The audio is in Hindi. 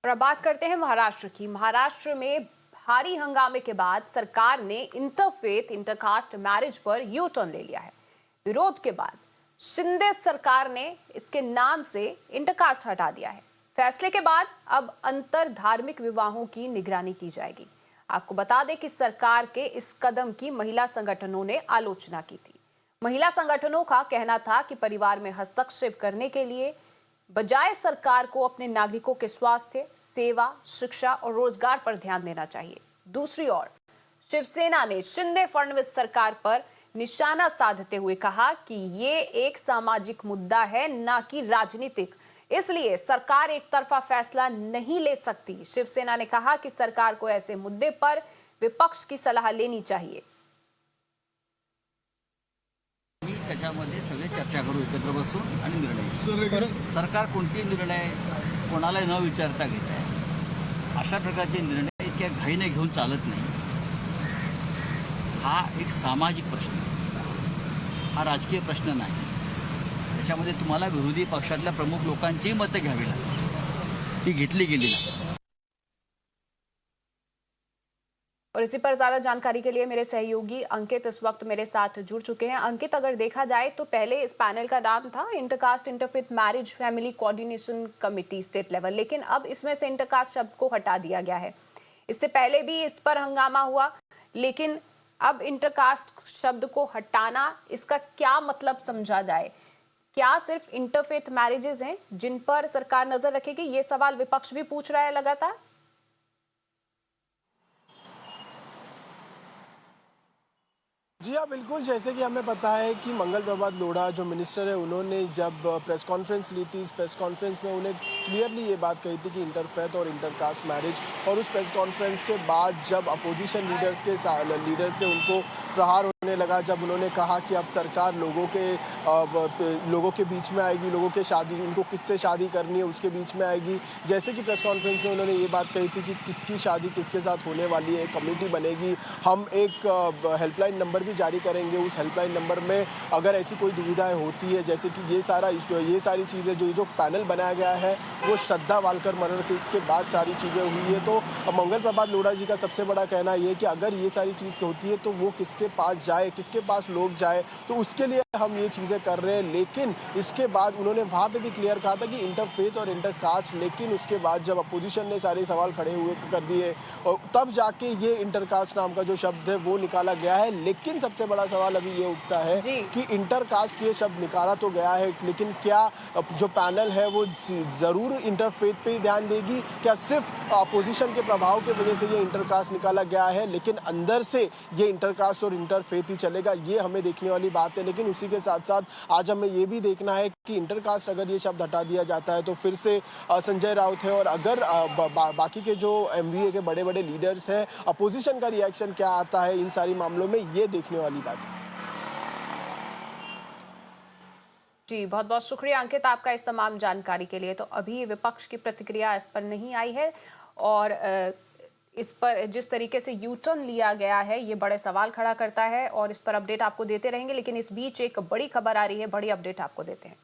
और अब बात करते हैं महाराष्ट्र की। महाराष्ट्र में भारी हंगामे के बाद सरकार ने इंटरफेथ इंटरकास्ट मैरिज पर यू टर्न ले लिया है। विरोध के बाद शिंदे सरकार ने इसके नाम से इंटरकास्ट हटा दिया है। फैसले के बाद अब अंतर धार्मिक विवाहों की निगरानी की जाएगी। आपको बता दें कि सरकार के इस कदम की महिला संगठनों ने आलोचना की थी। महिला संगठनों का कहना था कि परिवार में हस्तक्षेप करने के लिए बजाय सरकार को अपने नागरिकों के स्वास्थ्य, सेवा, शिक्षा और रोजगार पर ध्यान देना चाहिए। दूसरी ओर शिवसेना ने शिंदे फडणवीस सरकार पर निशाना साधते हुए कहा कि ये एक सामाजिक मुद्दा है, न कि राजनीतिक, इसलिए सरकार एक तरफा फैसला नहीं ले सकती। शिवसेना ने कहा कि सरकार को ऐसे मुद्दे पर विपक्ष की सलाह लेनी चाहिए। त्याच्यामध्ये सगळे चर्चा करू, एकत्र बसून आणि निर्णय सरकार कोणते निर्णय कोणाला न विचारता घेत आहे। अशा प्रकारचे निर्णय इतक्या घाईने घेऊन चालत नाही। हा एक सामाजिक प्रश्न, हा राजकीय प्रश्न नाही। त्याच्यामध्ये तुम्हाला विरोधी पक्षातल्या प्रमुख लोकांची मतं घ्यावी लागतील, ती घेतली गेली नाही। और इसी पर ज्यादा जानकारी के लिए मेरे सहयोगी अंकित इस वक्त मेरे साथ जुड़ चुके हैं। अंकित, अगर देखा जाए तो पहले इस पैनल का नाम था intercaste interfaith marriage family coordination committee state level, लेकिन अब इसमें से इंटरकास्ट शब्द को हटा दिया गया है। इससे पहले भी इस पर हंगामा हुआ, लेकिन अब इंटरकास्ट शब्द को हटाना, इसका क्या मतलब समझा जाए? क्या सिर्फ इंटरफेथ मैरिजेज हैं जिन पर सरकार नजर रखेगी? ये सवाल विपक्ष भी पूछ रहा है लगातार। जी हाँ, बिल्कुल। जैसे कि हमें पता है कि मंगल प्रभात लोढ़ा जो मिनिस्टर है, उन्होंने जब प्रेस कॉन्फ्रेंस ली थी, इस प्रेस कॉन्फ्रेंस में उन्हें क्लियरली ये बात कही थी कि इंटरफेथ और इंटरकास्ट मैरिज, और उस प्रेस कॉन्फ्रेंस के बाद जब अपोजिशन लीडर्स से उनको प्रहार होने लगा, जब उन्होंने कहा कि अब सरकार लोगों के बीच में आएगी, लोगों के शादी, उनको किससे शादी करनी है उसके बीच में आएगी। जैसे कि प्रेस कॉन्फ्रेंस में उन्होंने ये बात कही थी कि किसकी शादी किसके साथ होने वाली है, कमेटी बनेगी, हम एक हेल्पलाइन नंबर भी जारी करेंगे। उस हेल्पलाइन नंबर में अगर ऐसी कोई दुविधाएं होती है, जैसे कि ये सारी चीज़ें जो पैनल बनाया गया है वो श्रद्धा वालकर मर्डर केस के बाद सारी चीज़ें हुई है। तो मंगल प्रभात लोढ़ा जी का सबसे बड़ा कहना ये है कि अगर ये सारी चीज़ होती है तो वो किसके पास जाए, किसके पास लोग जाए, तो उसके लिए हम ये चीज़ें कर रहे हैं। लेकिन इसके बाद उन्होंने वहाँ पे भी क्लियर कहा था कि इंटरफेथ और इंटरकास्ट, लेकिन उसके बाद जब अपोजिशन ने सारे सवाल खड़े हुए कर दिए और तब जाके ये इंटरकास्ट नाम का जो शब्द है वो निकाला गया है। लेकिन सबसे बड़ा सवाल अभी ये उठता है कि इंटरकास्ट ये शब्द निकाला तो गया है, लेकिन क्या जो पैनल है वो जरूर इंटरफेथ पे ही ध्यान देगी? क्या सिर्फ अपोजिशन के प्रभाव की वजह से ये इंटरकास्ट निकाला गया है, लेकिन अंदर से ये इंटरकास्ट और इंटरफेथ ही चलेगा? ये हमें देखने वाली बात है। लेकिन उसी के साथ साथ आज हमें ये भी देखना है कि इंटरकास्ट अगर ये शब्द हटा दिया जाता है तो फिर से संजय राउत है, और अगर बाकी के जो एमवीए के बड़े बड़े लीडर्स हैं, अपोजिशन का रिएक्शन क्या आता है इन सारी मामलों में, ये देखने वाली बात है। जी, बहुत बहुत शुक्रिया अंकित आपका इस तमाम जानकारी के लिए। तो अभी विपक्ष की प्रतिक्रिया इस पर नहीं आई है, और इस पर जिस तरीके से यू टर्न लिया गया है ये बड़े सवाल खड़ा करता है, और इस पर अपडेट आपको देते रहेंगे। लेकिन इस बीच एक बड़ी खबर आ रही है, बड़ी अपडेट आपको देते हैं।